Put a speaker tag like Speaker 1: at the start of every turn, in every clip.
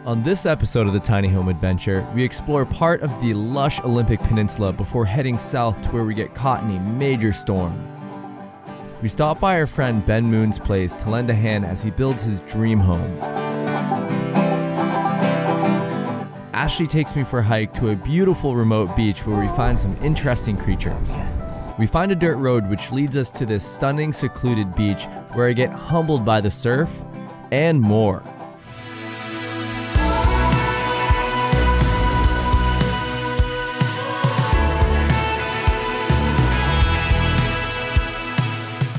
Speaker 1: On this episode of the Tiny Home Adventure, we explore part of the lush Olympic Peninsula before heading south to where we get caught in a major storm. We stop by our friend Ben Moon's place to lend a hand as he builds his dream home. Ashley takes me for a hike to a beautiful remote beach where we find some interesting creatures. We find a dirt road which leads us to this stunning secluded beach where I get humbled by the surf and more.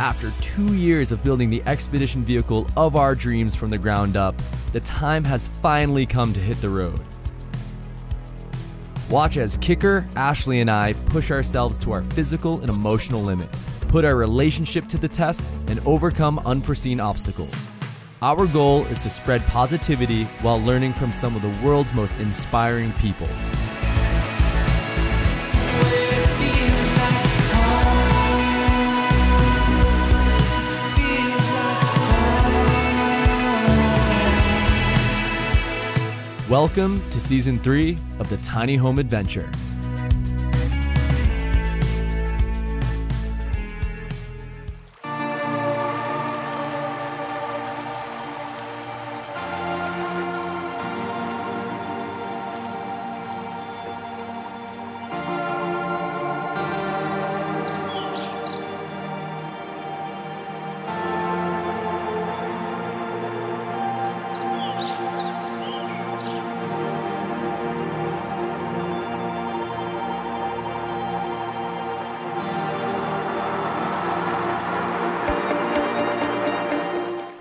Speaker 1: After 2 years of building the expedition vehicle of our dreams from the ground up, the time has finally come to hit the road. Watch as Kicker, Ashley, and I push ourselves to our physical and emotional limits, put our relationship to the test, and overcome unforeseen obstacles. Our goal is to spread positivity while learning from some of the world's most inspiring people. Welcome to Season 3 of the Tiny Home Adventure.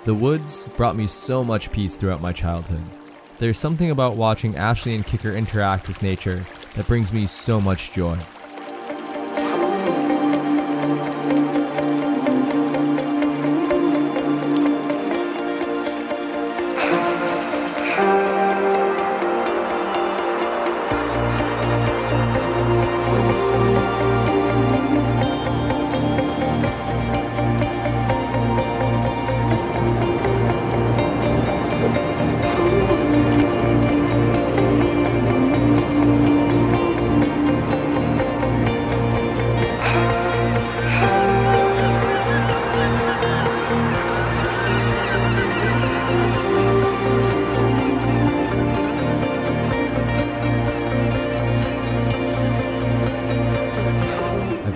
Speaker 1: The woods brought me so much peace throughout my childhood. There's something about watching Ashley and Kicker interact with nature that brings me so much joy.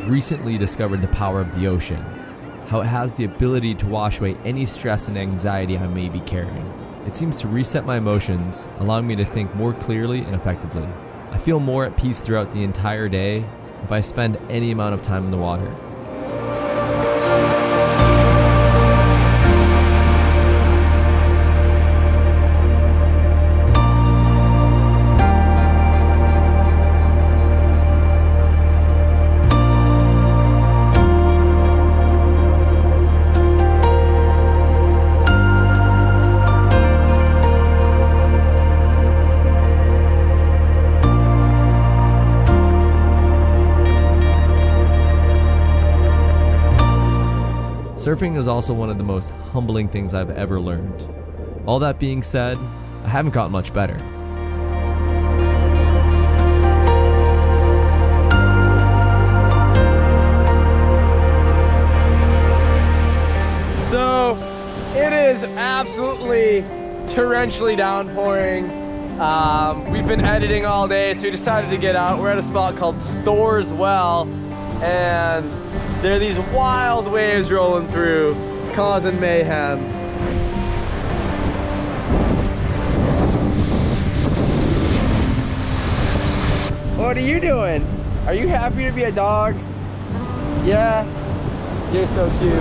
Speaker 1: Recently discovered the power of the ocean, how it has the ability to wash away any stress and anxiety I may be carrying. It seems to reset my emotions, allowing me to think more clearly and effectively. I feel more at peace throughout the entire day if I spend any amount of time in the water. Surfing is also one of the most humbling things I've ever learned. All that being said, I haven't gotten much better.
Speaker 2: So, it is absolutely torrentially downpouring. We've been editing all day, so we decided to get out. We're at a spot called Stores Well, and there are these wild waves rolling through, causing mayhem. What are you doing? Are you happy to be a dog? Yeah? You're so cute.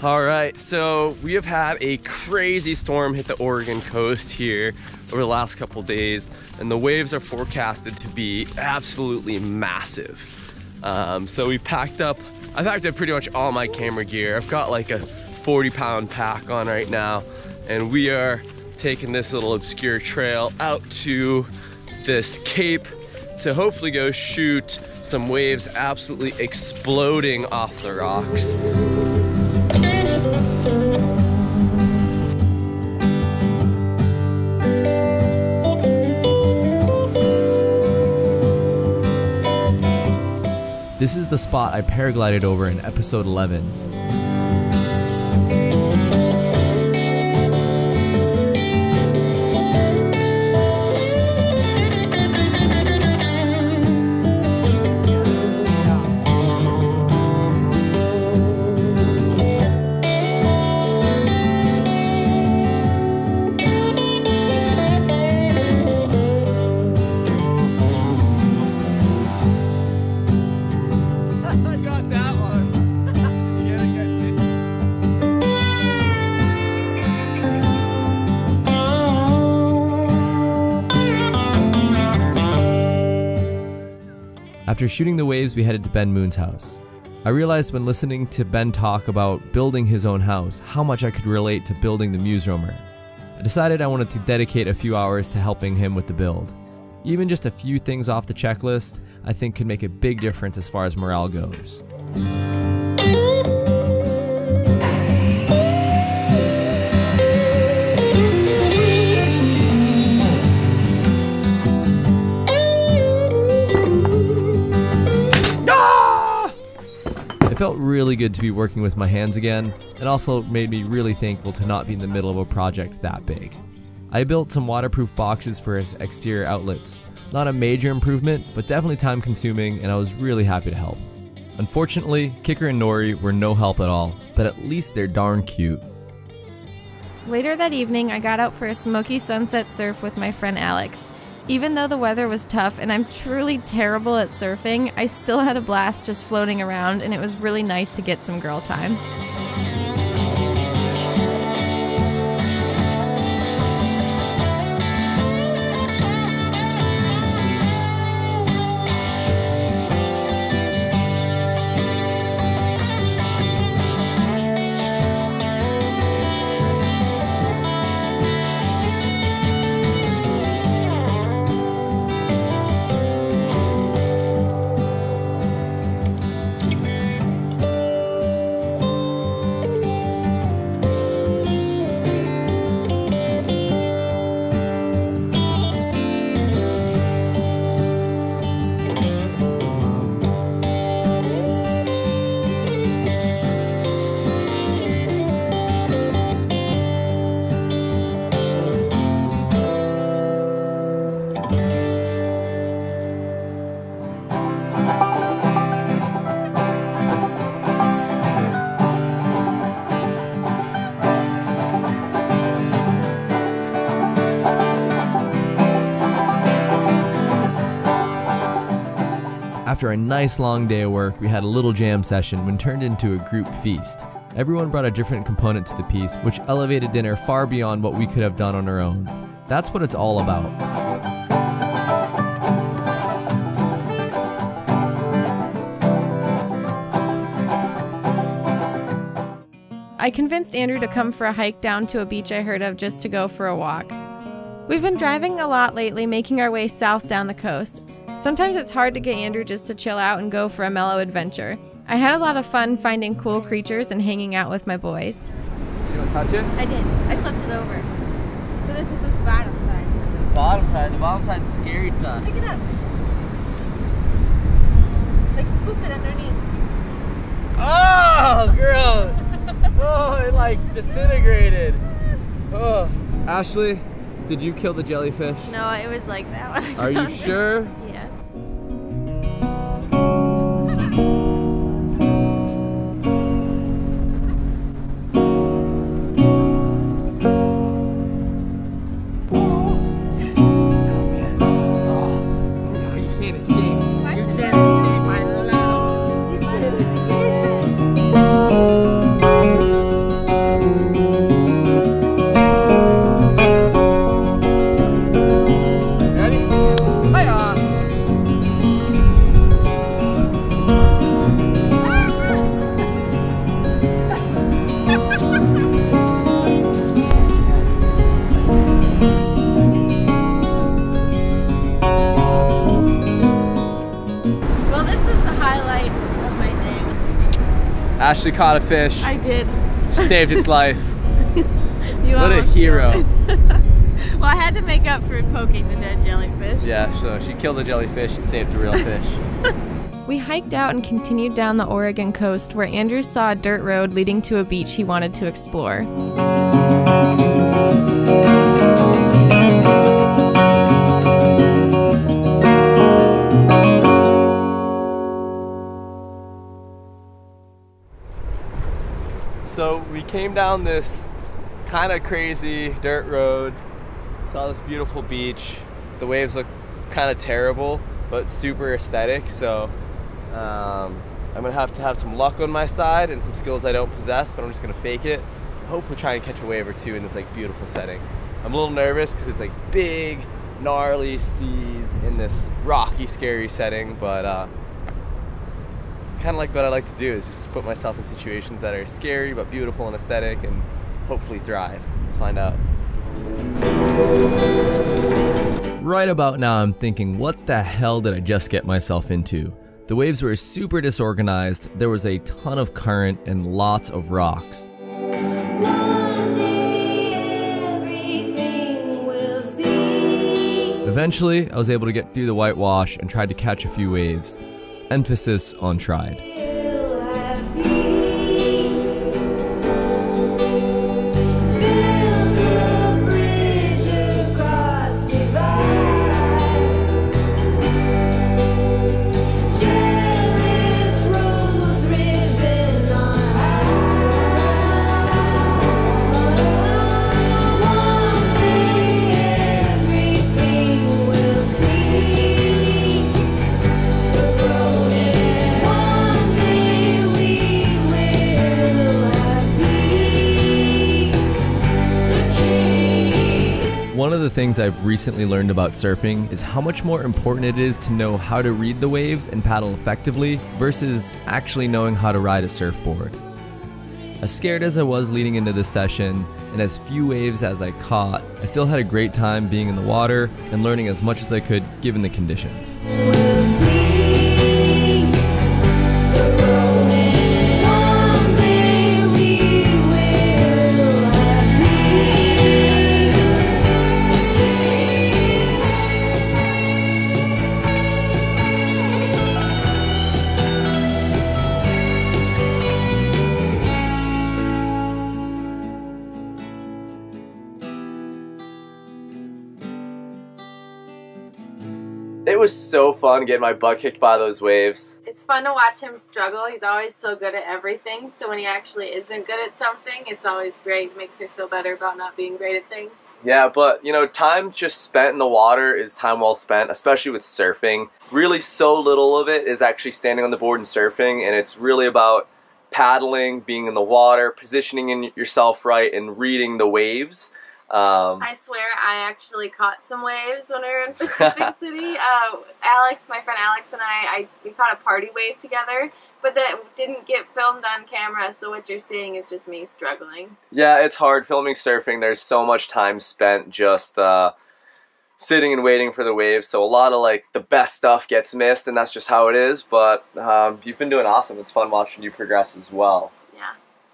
Speaker 2: All right, so we have had a crazy storm hit the Oregon coast here over the last couple days, and the waves are forecasted to be absolutely massive. So I packed up pretty much all my camera gear. I've got like a 40-pound pack on right now, and we are taking this little obscure trail out to this cape to hopefully go shoot some waves absolutely exploding off the rocks.
Speaker 1: This is the spot I paraglided over in episode 11. After shooting the waves, we headed to Ben Moon's house. I realized when listening to Ben talk about building his own house, how much I could relate to building the Muse roamer. I decided I wanted to dedicate a few hours to helping him with the build. Even just a few things off the checklist, I think could make a big difference as far as morale goes. It felt really good to be working with my hands again, and also made me really thankful to not be in the middle of a project that big. I built some waterproof boxes for his exterior outlets. Not a major improvement, but definitely time consuming, and I was really happy to help. Unfortunately, Kicker and Nori were no help at all, but at least they're darn cute.
Speaker 3: Later that evening, I got out for a smoky sunset surf with my friend Alex. Even though the weather was tough and I'm truly terrible at surfing, I still had a blast just floating around, and it was really nice to get some girl time.
Speaker 1: After a nice long day of work, we had a little jam session when turned into a group feast. Everyone brought a different component to the piece, which elevated dinner far beyond what we could have done on our own. That's what it's all about.
Speaker 3: I convinced Andrew to come for a hike down to a beach I heard of just to go for a walk. We've been driving a lot lately, making our way south down the coast. Sometimes it's hard to get Andrew just to chill out and go for a mellow adventure. I had a lot of fun finding cool creatures and hanging out with my boys.
Speaker 2: You want to touch it?
Speaker 3: I did. I flipped it over. So this is the bottom side.
Speaker 4: This is bottom side. The bottom side's the scary side.
Speaker 3: Pick it up. Like scoop it underneath.
Speaker 4: Oh, gross! Oh, it like disintegrated. Oh.
Speaker 2: Ashley, did you kill the jellyfish?
Speaker 3: No, it was like that one.
Speaker 2: Are you sure?
Speaker 3: Yes.
Speaker 2: Ashley caught a fish.
Speaker 3: I did.
Speaker 2: She saved its life.
Speaker 3: What
Speaker 2: a hero.
Speaker 3: Well, I had to make up for poking the dead jellyfish.
Speaker 2: Yeah, so she killed a jellyfish and saved a real fish.
Speaker 3: We hiked out and continued down the Oregon coast where Andrew saw a dirt road leading to a beach he wanted to explore.
Speaker 2: So we came down this kind of crazy dirt road, saw this beautiful beach. The waves look kind of terrible, but super aesthetic. So I'm gonna have to have some luck on my side and some skills I don't possess, but I'm just gonna fake it. Hopefully try and catch a wave or two in this like beautiful setting. I'm a little nervous because it's like big, gnarly seas in this rocky, scary setting, but kind of like what I like to do is just put myself in situations that are scary but beautiful and aesthetic and hopefully thrive. We'll find out.
Speaker 1: Right about now I'm thinking, what the hell did I just get myself into? The waves were super disorganized, there was a ton of current and lots of rocks. Eventually, I was able to get through the whitewash and tried to catch a few waves. Emphasis on tried. One of the things I've recently learned about surfing is how much more important it is to know how to read the waves and paddle effectively versus actually knowing how to ride a surfboard. As scared as I was leading into this session, and as few waves as I caught, I still had a great time being in the water and learning as much as I could given the conditions.
Speaker 2: It was so fun getting my butt kicked by those waves.
Speaker 3: It's fun to watch him struggle. He's always so good at everything, so when he actually isn't good at something, it's always great. It makes me feel better about not being great at things.
Speaker 2: Yeah, but you know, time just spent in the water is time well spent, especially with surfing. Really, so little of it is actually standing on the board and surfing, and it's really about paddling, being in the water, positioning yourself right, and reading the waves.
Speaker 3: I swear I actually caught some waves when we were in Pacific City. Alex, my friend Alex and we caught a party wave together, but that didn't get filmed on camera, so what you're seeing is just me struggling.
Speaker 2: Yeah, it's hard filming surfing. There's so much time spent just sitting and waiting for the waves, so a lot of like the best stuff gets missed, and that's just how it is, but you've been doing awesome. It's fun watching you progress as well.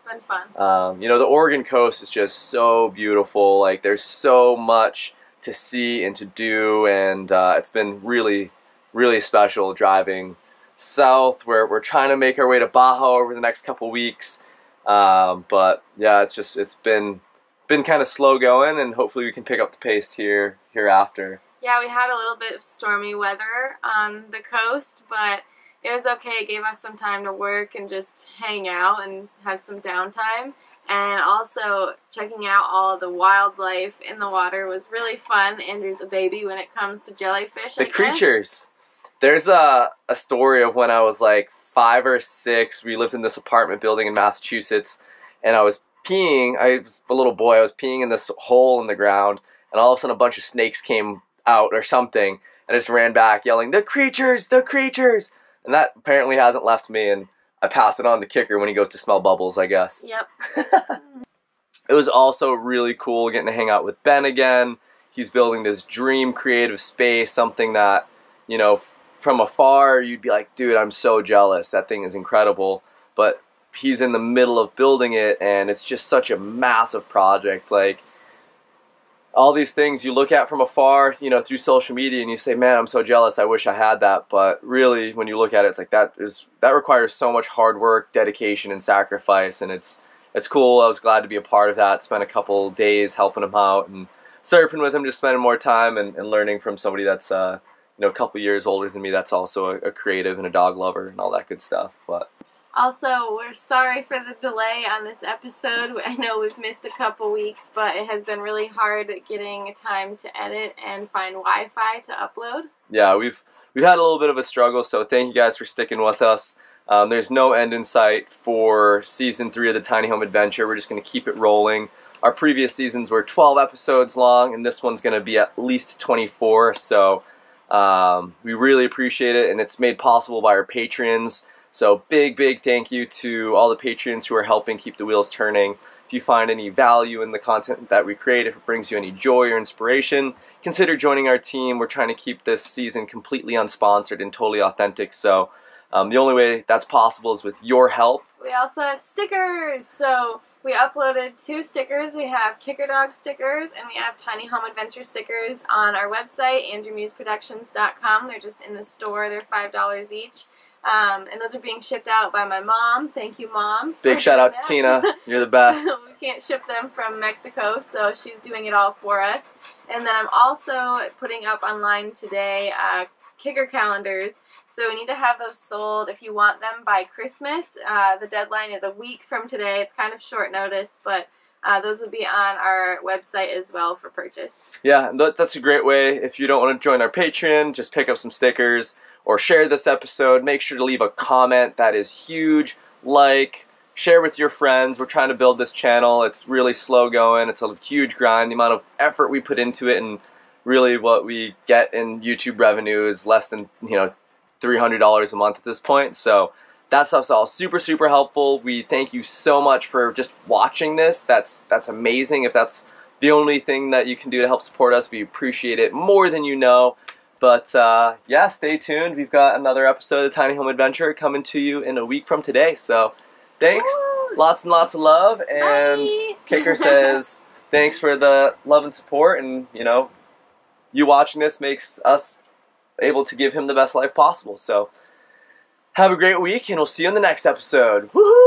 Speaker 3: Been fun.
Speaker 2: You know, the Oregon coast is just so beautiful. Like, there's so much to see and to do, and it's been really, really special driving south. We're trying to make our way to Baja over the next couple weeks, but yeah, it's been kind of slow going, and hopefully we can pick up the pace hereafter.
Speaker 3: Yeah, we had a little bit of stormy weather on the coast, but it was okay. It gave us some time to work and just hang out and have some downtime. And also checking out all of the wildlife in the water was really fun. Andrew's a baby when it comes to jellyfish.
Speaker 2: The creatures. There's a story of when I was like 5 or 6. We lived in this apartment building in Massachusetts, and I was peeing. I was a little boy. I was peeing in this hole in the ground, and all of a sudden a bunch of snakes came out or something, and I just ran back yelling, "The creatures! The creatures!" And that apparently hasn't left me, and I pass it on to Kicker when he goes to smell bubbles, I guess.
Speaker 3: Yep.
Speaker 2: It was also really cool getting to hang out with Ben again. He's building this dream creative space, something that, you know, from afar you'd be like, dude, I'm so jealous. That thing is incredible. But he's in the middle of building it, and it's just such a massive project. Like, all these things you look at from afar, you know, through social media, and you say, man, I'm so jealous, I wish I had that. But really, when you look at it, it's like that requires so much hard work, dedication, and sacrifice, and it's cool. I was glad to be a part of that. Spent a couple days helping him out and surfing with him, just spending more time and learning from somebody that's you know, a couple years older than me, that's also a creative and a dog lover and all that good stuff. But
Speaker 3: also, we're sorry for the delay on this episode. I know we've missed a couple weeks, but it has been really hard getting time to edit and find Wi-Fi to upload.
Speaker 2: Yeah, we've had a little bit of a struggle, so thank you guys for sticking with us. There's no end in sight for Season 3 of the Tiny Home Adventure. We're just going to keep it rolling. Our previous seasons were 12 episodes long, and this one's going to be at least 24, so we really appreciate it, and it's made possible by our patrons. So big thank you to all the patrons who are helping keep the wheels turning. If you find any value in the content that we create, if it brings you any joy or inspiration, consider joining our team. We're trying to keep this season completely unsponsored and totally authentic, so the only way that's possible is with your help.
Speaker 3: We also have stickers, so we uploaded 2 stickers. We have Kicker Dog stickers and we have Tiny Home Adventure stickers on our website, andrewmuseproductions.com. They're just in the store. They're $5 each. And those are being shipped out by my mom. Thank you, Mom.
Speaker 2: Big shout out to Tina. You're the best.
Speaker 3: We can't ship them from Mexico, so she's doing it all for us. And then I'm also putting up online today kicker calendars. So we need to have those sold if you want them by Christmas. The deadline is a week from today. It's kind of short notice, but those will be on our website as well for purchase. Yeah,
Speaker 2: that's a great way. If you don't want to join our Patreon, just pick up some stickers or share this episode. Make sure to leave a comment. That is huge. Like, share with your friends. We're trying to build this channel. It's really slow going. It's a huge grind. The amount of effort we put into it, and really what we get in YouTube revenue is less than, you know, $300 a month at this point. So that stuff's all super helpful. We thank you so much for just watching this. That's amazing. If that's the only thing that you can do to help support us, we appreciate it more than you know. But yeah, stay tuned. We've got another episode of Tiny Home Adventure coming to you in a week from today. So thanks.
Speaker 3: Woo!
Speaker 2: Lots and lots of love. And
Speaker 3: Bye.
Speaker 2: Kicker says thanks for the love and support. And, you know, you watching this makes us able to give him the best life possible. So have a great week, and we'll see you in the next episode. Woohoo!